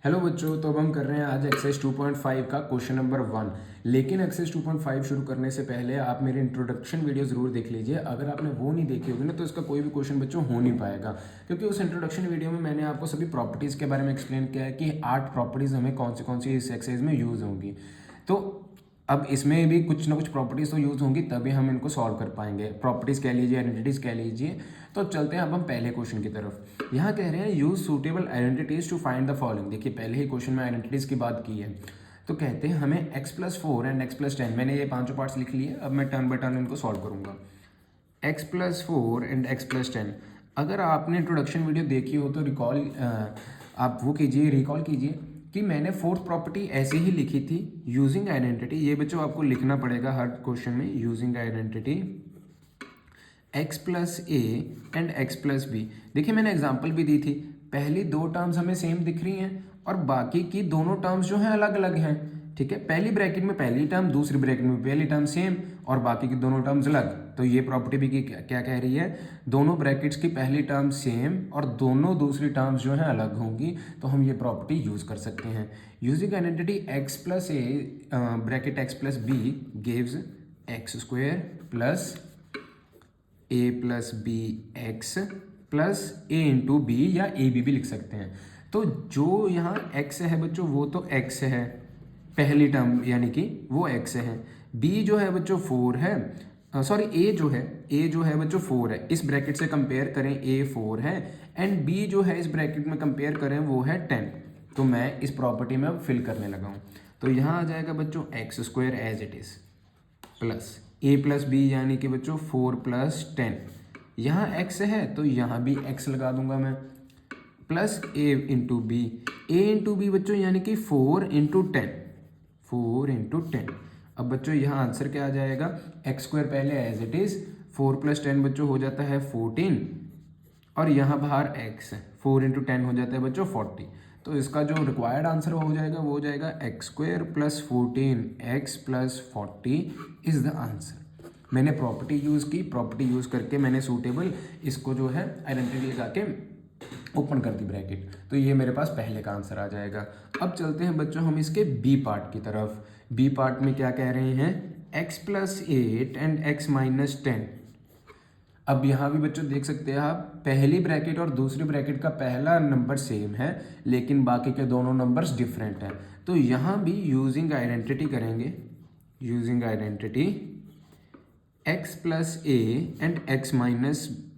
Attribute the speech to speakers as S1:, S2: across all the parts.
S1: Hello बच्चों, तो अब हम कर रहे हैं आज एक्सरसाइज 2.5 का क्वेश्चन नंबर 1। लेकिन एक्सरसाइज 2.5 शुरू करने से पहले आप मेरी इंट्रोडक्शन वीडियो ज़रूर देख लीजिए। अगर आपने वो नहीं देखी होगी ना तो इसका कोई भी क्वेश्चन बच्चों हो नहीं पाएगा, क्योंकि उस इंट्रोडक्शन वीडियो में मैंने आपको सभी प्रॉपर्टीज़ के बारे में एक्सप्लेन किया है कि 8 प्रॉपर्टीज़ हमें कौन सी इस एक्सरसाइज में यूज़ होंगी। तो अब इसमें भी कुछ ना कुछ प्रॉपर्टीज़ तो यूज़ होंगी, तभी हम इनको सॉल्व कर पाएंगे। प्रॉपर्टीज़ कह लीजिए, आइडेंटिटीज़ कह लीजिए। तो चलते हैं अब हम पहले क्वेश्चन की तरफ। यहाँ कह रहे हैं use suitable identities to find the following. देखिए पहले ही क्वेश्चन में आइडेंटिटीज़ की बात की है, तो कहते हैं हमें x+4 एंड x+10। मैंने ये पांचों पार्ट्स लिख लिए, अब मैं टर्न बाय टर्न इनको सॉल्व करूँगा। x+4 and x+10। अगर आपने इंट्रोडक्शन वीडियो देखी हो तो आप वो कीजिए, रिकॉल कीजिए कि मैंने फोर्थ प्रॉपर्टी ऐसे ही लिखी थी, यूजिंग आइडेंटिटी। ये बच्चों आपको लिखना पड़ेगा हर क्वेश्चन में, using identity x+a and x+b। देखिए मैंने एग्जांपल भी दी थी, पहली दो टर्म्स हमें सेम दिख रही हैं और बाकी की दोनों टर्म्स जो हैं अलग अलग हैं। ठीक है, पहली ब्रैकेट में पहली टर्म, दूसरी ब्रैकेट में पहली टर्म सेम और बाकी की दोनों टर्म्स अलग। तो ये प्रॉपर्टी भी क्या कह रही है, दोनों ब्रैकेट्स की पहली टर्म सेम और दोनों दूसरी टर्म्स जो हैं अलग होंगी। तो हम ये प्रॉपर्टी यूज कर सकते हैं। Using identity x+a bracket x+b gives x² plus a+b(x) plus a into b या ए बी भी लिख सकते हैं। तो जो यहाँ x है बच्चों वो तो x है, पहली टर्म यानी कि वो x है। b जो है बच्चों 4 है, सॉरी a जो है बच्चों 4 है। इस ब्रैकेट से कंपेयर करें a 4 है एंड b जो है इस ब्रैकेट में कंपेयर करें वो है 10। तो मैं इस प्रॉपर्टी में अब फिल करने लगा हूँ। तो यहाँ आ जाएगा बच्चों x² as it is plus a+b यानी कि बच्चों 4+10। यहाँ x है तो यहाँ भी x लगा दूंगा मैं, plus a into b. a into b बच्चों यानी कि 4×10, 4×10। अब बच्चों यहाँ आंसर क्या आ जाएगा, x² पहले एज इट इज़, 4+10 बच्चों हो जाता है 14 और यहाँ बाहर x है, 4×10 हो जाता है बच्चों 40। तो इसका जो रिक्वायर्ड आंसर हो जाएगा वो हो जाएगा x² + 14 x + 40 is the answer. मैंने प्रॉपर्टी यूज़ की, प्रॉपर्टी यूज़ करके मैंने सूटेबल इसको जो है आइडेंटिटी लगा के ओपन कर दी ब्रैकेट। तो ये मेरे पास पहले का आंसर आ जाएगा। अब चलते हैं बच्चों हम इसके बी पार्ट की तरफ। बी पार्ट में क्या कह रहे हैं, x+8 एंड x-10। अब यहाँ भी बच्चों देख सकते हैं आप, पहली ब्रैकेट और दूसरी ब्रैकेट का पहला नंबर सेम है लेकिन बाकी के दोनों नंबर्स डिफरेंट हैं। तो यहाँ भी यूजिंग आइडेंटिटी करेंगे, using identity x+a and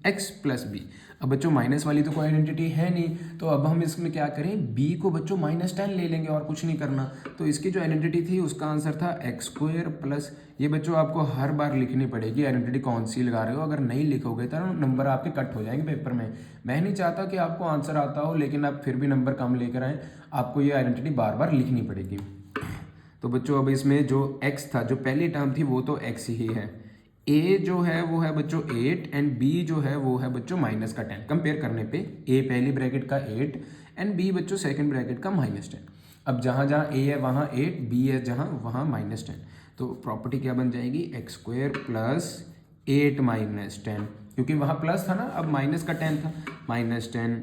S1: x+b। अब बच्चों माइनस वाली तो कोई आइडेंटिटी है नहीं, तो अब हम इसमें क्या करें, b को बच्चों -10 ले लेंगे और कुछ नहीं करना। तो इसकी जो आइडेंटिटी थी उसका आंसर था x² प्लस, ये बच्चों आपको हर बार लिखनी पड़ेगी आइडेंटिटी कौन सी लगा रहे हो। अगर नहीं लिखोगे तो नंबर आपके कट हो जाएंगे पेपर में। मैं नहीं चाहता कि आपको आंसर आता हो लेकिन आप फिर भी नंबर कम लेकर आएँ, आपको ये आइडेंटिटी बार बार लिखनी पड़ेगी। तो बच्चों अब इसमें जो x था, जो पहली टर्म थी वो तो x ही है। a जो है वो है बच्चों 8 एंड b जो है वो है बच्चों -10। कंपेयर करने पे a पहली ब्रैकेट का 8 एंड b बच्चों सेकंड ब्रैकेट का -10। अब जहाँ जहाँ a है वहाँ 8, b है जहाँ वहाँ -10। तो प्रॉपर्टी क्या बन जाएगी, x² प्लस 8 -10, क्योंकि वहाँ प्लस था ना, अब माइनस का 10 था, -10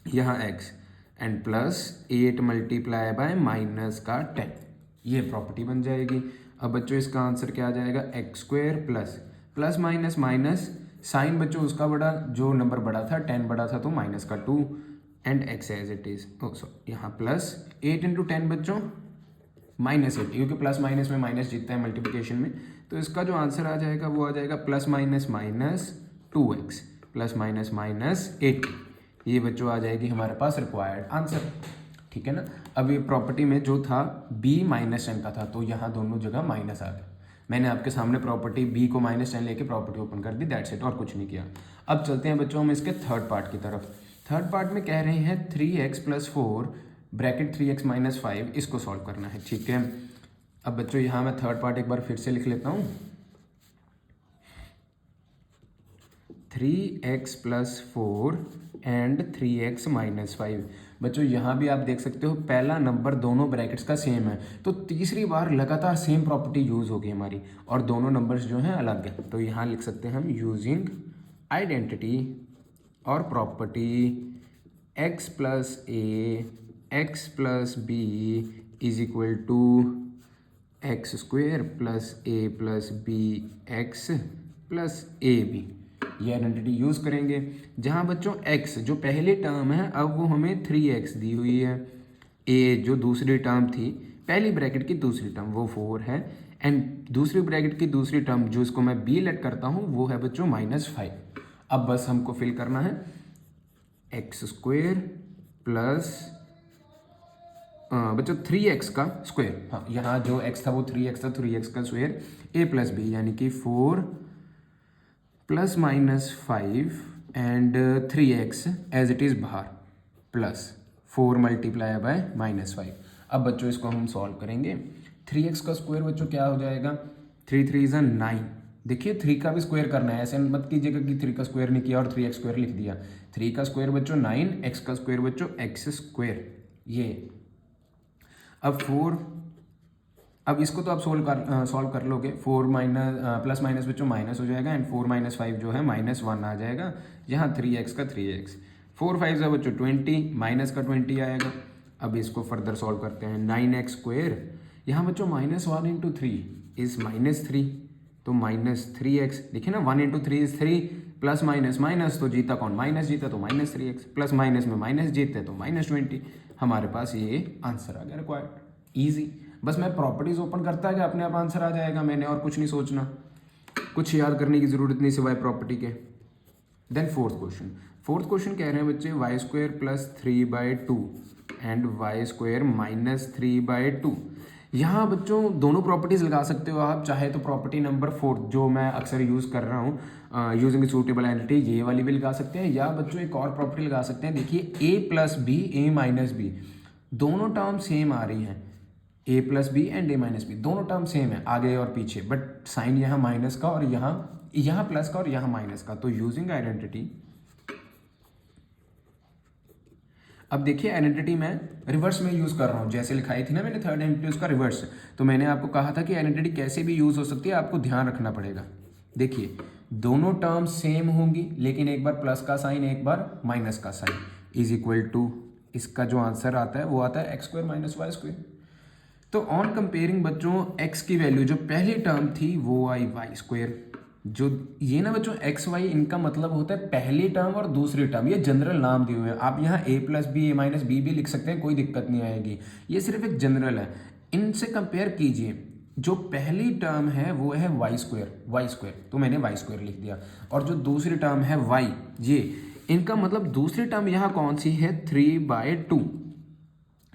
S1: यहाँ x and plus 8 multiply by -10। ये प्रॉपर्टी बन जाएगी। अब बच्चों इसका आंसर क्या आ जाएगा, x² plus minus minus, sign बच्चों उसका बड़ा, जो नंबर बड़ा था 10 बड़ा था तो -2 and x as it is, यहाँ प्लस 8×10 बच्चों -8, क्योंकि प्लस माइनस में माइनस जीतता है मल्टीप्लिकेशन में। तो इसका जो आंसर आ जाएगा वो आ जाएगा +-2x +-80। ये बच्चों आ जाएगी हमारे पास रिक्वायर्ड आंसर। ठीक है ना। अब ये प्रॉपर्टी में जो था b -10 का था तो यहाँ दोनों जगह माइनस आ गया। मैंने आपके सामने प्रॉपर्टी b को -10 लेके प्रॉपर्टी ओपन कर दी, दैट्स इट, और कुछ नहीं किया। अब चलते हैं बच्चों हम इसके थर्ड पार्ट की तरफ। थर्ड पार्ट में कह रहे हैं 3x + 4 ब्रैकेट 3x - 5, इसको सॉल्व करना है। ठीक है, अब बच्चों यहाँ मैं थर्ड पार्ट एक बार फिर से लिख लेता हूँ। 3x + 4 and 3x - 5। बच्चों यहाँ भी आप देख सकते हो पहला नंबर दोनों ब्रैकेट्स का सेम है, तो तीसरी बार लगातार सेम प्रॉपर्टी यूज होगी हमारी और दोनों नंबर्स जो हैं अलग हैं। तो यहाँ लिख सकते हैं हम यूजिंग आइडेंटिटी और property x + a x plus b is equal to x square plus a plus b x plus a b. ये आइडेंटिटी यूज़ करेंगे जहाँ बच्चों x जो पहली टर्म है अब वो हमें 3x दी हुई है, a जो दूसरी टर्म थी पहली ब्रैकेट की दूसरी टर्म वो 4 है, एंड दूसरी ब्रैकेट की दूसरी टर्म जो इसको मैं b लेट करता हूँ वो है बच्चों -5। अब बस हमको फिल करना है एक्स स्क्वेयर प्लस बच्चों 3x का स्क्वायर, हाँ यहाँ जो x था वो 3x था, 3x का स्क्वायर a प्लस बी यानी कि 4 plus -5 and 3x as it is बाहर प्लस 4 मल्टीप्लाई बाय -5। अब बच्चों इसको हम सॉल्व करेंगे। 3x का स्क्वायर बच्चों क्या हो जाएगा, 3 3 इज़ 9। देखिए 3 का भी स्क्वायर करना है, ऐसे मत कीजिएगा कि 3 का स्क्वायर नहीं किया और 3x स्क्वायर लिख दिया। 3 का स्क्वायर बच्चों 9, x का स्क्वायर बच्चों x स्क्वायर। ये अब 4, अब इसको तो आप सॉल्व कर लोगे। 4 माइनस प्लस माइनस बच्चों माइनस हो जाएगा एंड 4 - 5 जो है -1 आ जाएगा। यहाँ 3x का 3x, 4 5 है बच्चों 20, माइनस का 20 आएगा। अब इसको फर्दर सॉल्व करते हैं। 9x स्क्वायर, यहाँ बच्चों -1 इंटू 3 इज -3, तो -3x। देखिए ना 1 into 3 is 3, plus minus minus तो जीता कौन, माइनस जीता, तो -3x, प्लस माइनस में माइनस जीते तो -20। हमारे पास ये आंसर आ गया रिक्वायर्ड। ईजी, बस मैं प्रॉपर्टीज ओपन करता है कि अपने आप आंसर आ जाएगा, मैंने और कुछ नहीं सोचना, कुछ याद करने की जरूरत नहीं सिवाय प्रॉपर्टी के। देन फोर्थ क्वेश्चन कह रहे हैं बच्चे y square plus 3/2 and y square -3/2। यहाँ बच्चों दोनों प्रॉपर्टीज लगा सकते हो आप, चाहे तो प्रॉपर्टी नंबर 4 जो मैं अक्सर यूज़ कर रहा हूँ यूजिंग सूटेबल एंटिटी, ये वाली भी लगा सकते हैं, या बच्चों एक और प्रॉपर्टी लगा सकते हैं। देखिए a plus b a minus b दोनों टर्म सेम आ रही हैं, a plus b and a minus b दोनों टर्म सेम है आगे और पीछे, बट साइन यहाँ माइनस का और यहाँ प्लस का और यहाँ माइनस का। तो यूजिंग आइडेंटिटी, अब देखिए आइडेंटिटी मैं रिवर्स में यूज़ कर रहा हूँ, जैसे लिखाई थी ना मैंने थर्ड आइडेंटिटी उसका रिवर्स। तो मैंने आपको कहा था कि आइडेंटिटी कैसे भी यूज़ हो सकती है, आपको ध्यान रखना पड़ेगा। देखिए दोनों टर्म सेम होंगी, लेकिन एक बार प्लस का साइन एक बार माइनस का साइन, इज इक्वल टू इसका जो आंसर आता है वो आता है x square minus y square. तो ऑन कंपेयरिंग बच्चों x की वैल्यू जो पहली टर्म थी वो आई वाई स्क्वायर। जो ये ना बच्चों एक्स वाई इनका मतलब होता है पहली टर्म और दूसरी टर्म, ये जनरल नाम दिए हुए हैं। आप यहाँ a plus b a minus b भी लिख सकते हैं, कोई दिक्कत नहीं आएगी, ये सिर्फ एक जनरल है। इनसे कंपेयर कीजिए, जो पहली टर्म है वो है वाई स्क्वायर, तो मैंने वाई स्क्वायर लिख दिया, और जो दूसरी टर्म है वाई, ये इनका मतलब दूसरी टर्म यहाँ कौन सी है 3/2।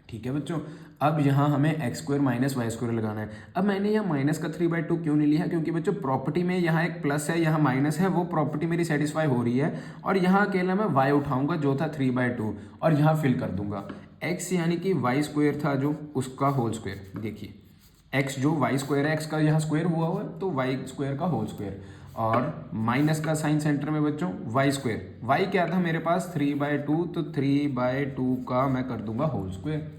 S1: ठीक है बच्चों, अब यहाँ हमें x square minus y square लगाना है। अब मैंने यहाँ माइनस का 3/2 क्यों नहीं लिया, क्योंकि बच्चों प्रॉपर्टी में यहाँ एक प्लस है यहाँ माइनस है, वो प्रॉपर्टी मेरी सेटिस्फाई हो रही है, और यहाँ अकेला मैं वाई उठाऊंगा जो था 3/2 और यहाँ फिल कर दूंगा। एक्स यानी कि वाई स्क्वायर था जो, उसका होल स्क्वायर। देखिए एक्स जो वाई स्क्वायर है, एक्स का यहाँ स्क्वायर हुआ है तो वाई स्क्वायर का होल स्क्वायर, और माइनस का साइन सेंटर में बच्चों वाई स्क्वायर। वाई क्या था मेरे पास 3/2, तो 3/2 का मैं कर दूंगा होल स्क्वायर।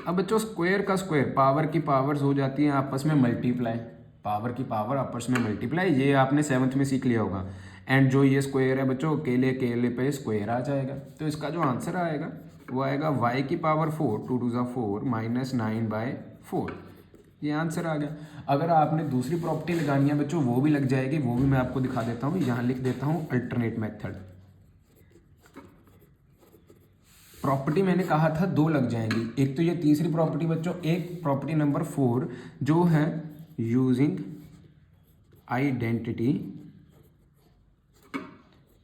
S1: अब बच्चों स्क्वायर का स्क्वायर, पावर की पावर्स हो जाती हैं आपस में मल्टीप्लाई, पावर की पावर आपस में मल्टीप्लाई, ये आपने 7th में सीख लिया होगा। एंड जो ये स्क्वायर है बच्चों अकेले अकेले पे स्क्वायर आ जाएगा, तो इसका जो आंसर आएगा वो आएगा y की पावर 4 2 2 ज़ा 4 माइनस 9/4। ये आंसर आ गया। अगर आपने दूसरी प्रॉपर्टी लगानी है बच्चों वो भी लग जाएगी, वो भी मैं आपको दिखा देता हूँ। यहाँ लिख देता हूँ अल्टरनेट मेथड। प्रॉपर्टी मैंने कहा था 2 लग जाएंगी, एक तो ये तीसरी प्रॉपर्टी बच्चों, एक प्रॉपर्टी नंबर 4 जो है using identity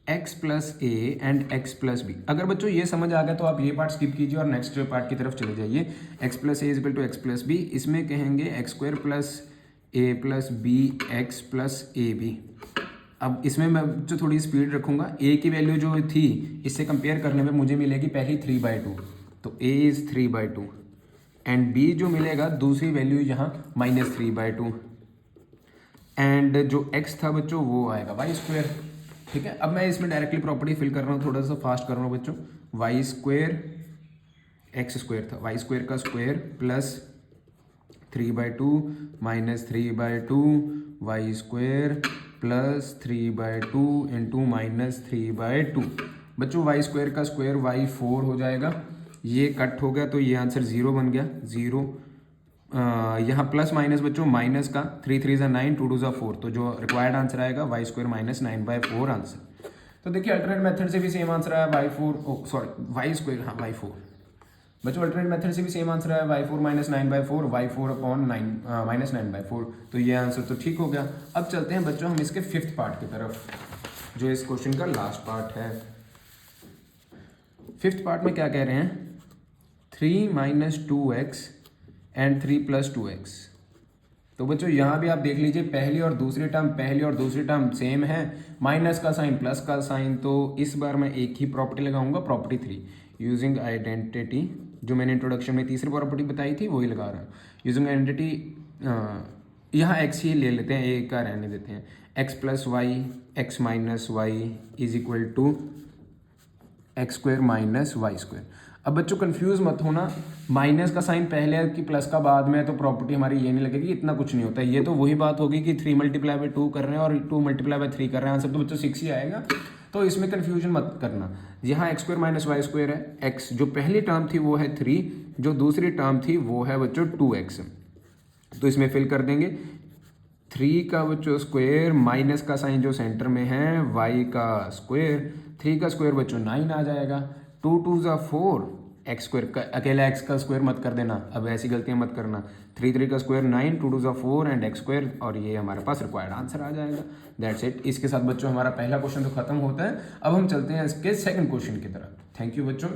S1: x plus a and x plus b. अगर बच्चों ये समझ आ गया तो आप ये पार्ट स्किप कीजिए और नेक्स्ट पार्ट की तरफ चले जाइए। x plus a equal to x plus b, इसमें कहेंगे x square plus a plus b x plus a b. अब इसमें मैं जो थोड़ी स्पीड रखूंगा, a की वैल्यू जो थी इससे कंपेयर करने में मुझे मिलेगी पहली 3/2, तो a इज़ 3/2 एंड b जो मिलेगा दूसरी वैल्यू यहाँ -3/2 एंड जो x था बच्चों वो आएगा वाई स्क्वायर। ठीक है, अब मैं इसमें डायरेक्टली प्रॉपर्टी फिल कर रहा हूँ, थोड़ा सा फास्ट कर रहा हूँ बच्चों। वाई स्क्वायर एक्स स्क्वायर था, वाई स्क्वायर का square plus 3/2 minus 3/2 y square plus 3/2 into -3/2। बच्चों वाई स्क्वायर का स्क्वायर वाई 4 हो जाएगा, ये कट हो गया तो ये आंसर 0 बन गया, 0। यहाँ प्लस माइनस बच्चों माइनस का 3 3 9 2 2 4, तो जो रिक्वायर्ड आंसर आएगा वाई स्क्वायर माइनस 9/4 आंसर। तो देखिए अल्टरनेट मेथड से भी सेम आंसर आया वाई स्क्वायर, हाँ y4 बच्चों। अल्टरनेट मेथड से भी सेम आंसर आया y4 minus 9/4 y4 upon 9 minus 9/4, तो ये आंसर तो ठीक हो गया। अब चलते हैं बच्चों हम इसके फिफ्थ पार्ट की तरफ, जो इस क्वेश्चन का लास्ट पार्ट है। फिफ्थ पार्ट में क्या कह रहे हैं, 3 minus 2x and 3 plus 2x। तो बच्चों यहाँ भी आप देख लीजिए पहली और दूसरी टर्म सेम है, माइनस का साइन प्लस का साइन, तो इस बार मैं एक ही प्रॉपर्टी लगाऊंगा, प्रॉपर्टी 3 यूजिंग आइडेंटिटी, जो मैंने इंट्रोडक्शन में तीसरी प्रॉपर्टी बताई थी वही लगा रहा हूँ। यूजिंग आइडेंटिटी यहाँ x ही ले लेते हैं, ए का रहने देते हैं, x plus y x minus y is equal to x square minus y square. अब बच्चों कंफ्यूज मत होना, माइनस का साइन पहले है कि प्लस का बाद में, तो प्रॉपर्टी हमारी ये नहीं लगेगी, इतना कुछ नहीं होता है। ये तो वही बात होगी कि 3 मल्टीप्लाई बाई 2 कर रहे हैं और 2 मल्टीप्लाई बाई 3 कर रहे हैं, आंसर तो बच्चों 6 ही आएगा, तो इसमें कन्फ्यूजन मत करना। यहाँ x square minus y square है, एक्स जो पहली टर्म थी वो है 3, जो दूसरी टर्म थी वो है बच्चों 2x, तो इसमें फिल कर देंगे 3 का बच्चों स्क्वायर माइनस का साइन जो सेंटर में है y का स्क्वायर, 3 का स्क्वायर बच्चों 9 आ जाएगा, 2 2 4, एक्स स्क्वायर अकेला एक्स का स्क्वायर मत कर देना, अब ऐसी गलतियां मत करना, 3 3 का स्क्वायर 9, 2 2 4 एंड एक्स स्क्वायर, और ये हमारे पास रिक्वायर्ड आंसर आ जाएगा। That's it. इसके साथ बच्चों हमारा पहला क्वेश्चन तो खत्म होता है। अब हम चलते हैं इसके सेकंड क्वेश्चन की तरफ। थैंक यू बच्चों।